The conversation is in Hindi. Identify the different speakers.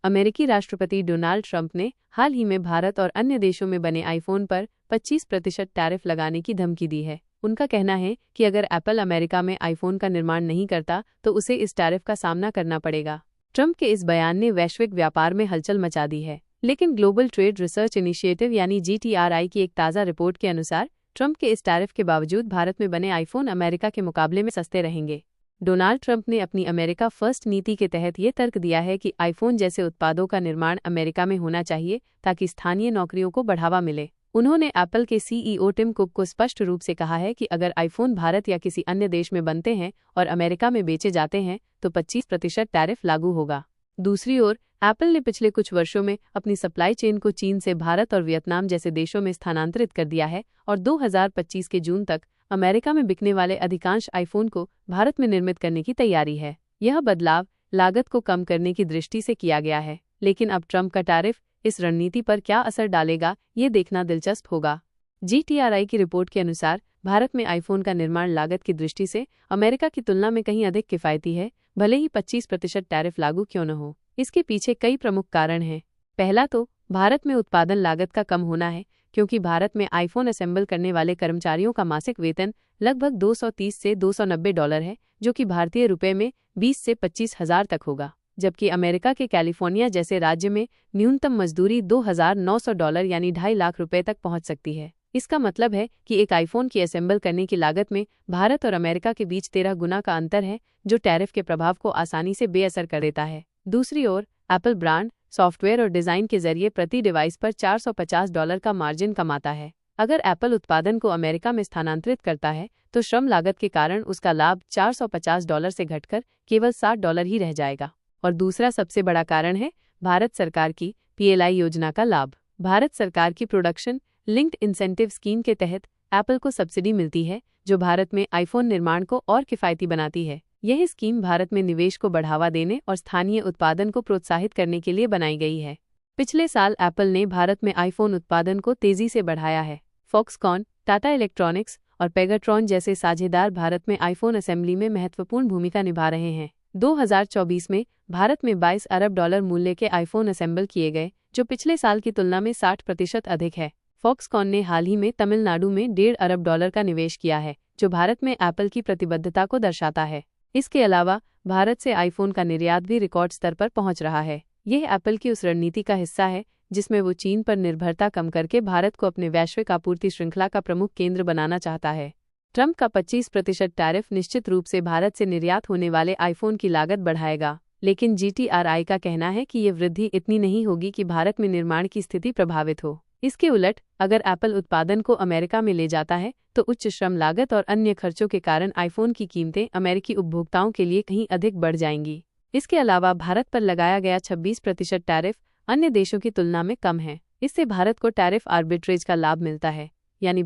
Speaker 1: अमेरिकी राष्ट्रपति डोनाल्ड ट्रंप ने हाल ही में भारत और अन्य देशों में बने आईफोन पर 25% टैरिफ लगाने की धमकी दी है। उनका कहना है कि अगर एप्पल अमेरिका में आईफोन का निर्माण नहीं करता तो उसे इस टैरिफ का सामना करना पड़ेगा। ट्रंप के इस बयान ने वैश्विक व्यापार में हलचल मचा दी है, लेकिन ग्लोबल ट्रेड रिसर्च इनिशिएटिव यानी GTRI की एक ताज़ा रिपोर्ट के अनुसार ट्रंप के इस टैरिफ के बावजूद भारत में बने आईफोन अमेरिका के मुकाबले में सस्ते रहेंगे। डोनाल्ड ट्रंप ने अपनी अमेरिका फर्स्ट नीति के तहत ये तर्क दिया है कि आईफोन जैसे उत्पादों का निर्माण अमेरिका में होना चाहिए ताकि स्थानीय नौकरियों को बढ़ावा मिले। उन्होंने एप्पल के CEO टिम कुक को स्पष्ट रूप से कहा है कि अगर आईफोन भारत या किसी अन्य देश में बनते हैं और अमेरिका में बेचे जाते हैं तो 25% टैरिफ लागू होगा। दूसरी ओर एप्पल ने पिछले कुछ वर्षों में अपनी सप्लाई चेन को चीन से भारत और वियतनाम जैसे देशों में स्थानांतरित कर दिया है और 2025 के जून तक अमेरिका में बिकने वाले अधिकांश आईफोन को भारत में निर्मित करने की तैयारी है। यह बदलाव लागत को कम करने की दृष्टि से किया गया है, लेकिन अब ट्रंप का टैरिफ इस रणनीति पर क्या असर डालेगा, ये देखना दिलचस्प होगा। GTRI की रिपोर्ट के अनुसार भारत में आईफोन का निर्माण लागत की दृष्टि से अमेरिका की तुलना में कहीं अधिक किफ़ायती है, भले ही 25% टैरिफ लागू क्यों न हो। इसके पीछे कई प्रमुख कारण हैं। पहला तो भारत में उत्पादन लागत का कम होना है, क्योंकि भारत में आईफोन असेंबल करने वाले कर्मचारियों का मासिक वेतन लगभग $230 से $290 है, जो कि भारतीय रुपये में 20 से 25 हज़ार तक होगा, जबकि अमेरिका के कैलिफोर्निया जैसे राज्य में न्यूनतम मजदूरी $2,900 यानी 2.5 लाख रुपए तक पहुंच सकती है। इसका मतलब है कि एक आईफोन की असेंबल करने की लागत में भारत और अमेरिका के बीच 13 गुना का अंतर है, जो टैरिफ के प्रभाव को आसानी से बेअसर कर देता है। दूसरी ओर एप्पल ब्रांड सॉफ्टवेयर और डिज़ाइन के जरिए प्रति डिवाइस पर $450 का मार्जिन कमाता है। अगर एप्पल उत्पादन को अमेरिका में स्थानांतरित करता है तो श्रम लागत के कारण उसका लाभ $450 से घटकर केवल $60 ही रह जाएगा। और दूसरा सबसे बड़ा कारण है भारत सरकार की PLI योजना का लाभ। भारत सरकार की प्रोडक्शन लिंक्ड इंसेंटिव स्कीम के तहत एप्पल को सब्सिडी मिलती है, जो भारत में आईफोन निर्माण को और किफ़ायती बनाती है। यह स्कीम भारत में निवेश को बढ़ावा देने और स्थानीय उत्पादन को प्रोत्साहित करने के लिए बनाई गई है। पिछले साल एप्पल ने भारत में आईफोन उत्पादन को तेजी से बढ़ाया है। फॉक्सकॉन, टाटा इलेक्ट्रॉनिक्स और पेगाट्रॉन जैसे साझेदार भारत में आईफोन असेंबली में महत्वपूर्ण भूमिका निभा रहे हैं। 2024 में भारत में $22 अरब मूल्य के आईफोन असेंबल किए गए, जो पिछले साल की तुलना में 60% अधिक है। फॉक्सकॉन ने हाल ही में तमिलनाडु में $1.5 अरब का निवेश किया है, जो भारत में एप्पल की प्रतिबद्धता को दर्शाता है। इसके अलावा भारत से आईफोन का निर्यात भी रिकॉर्ड स्तर पर पहुंच रहा है। यह एप्पल की उस रणनीति का हिस्सा है जिसमें वो चीन पर निर्भरता कम करके भारत को अपने वैश्विक आपूर्ति श्रृंखला का प्रमुख केंद्र बनाना चाहता है। ट्रंप का 25% टैरिफ निश्चित रूप से भारत से निर्यात होने वाले आईफोन की लागत बढ़ाएगा, लेकिन GTRI का कहना है कि ये वृद्धि इतनी नहीं होगी कि भारत में निर्माण की स्थिति प्रभावित हो। इसके उलट अगर एप्पल उत्पादन को अमेरिका में ले जाता है तो उच्च श्रम लागत और अन्य खर्चों के कारण आईफोन की कीमतें अमेरिकी उपभोक्ताओं के लिए कहीं अधिक बढ़ जाएंगी। इसके अलावा भारत पर लगाया गया 26% टैरिफ अन्य देशों की तुलना में कम है। इससे भारत को टैरिफ आर्बिट्रेज का लाभ मिलता है, यानी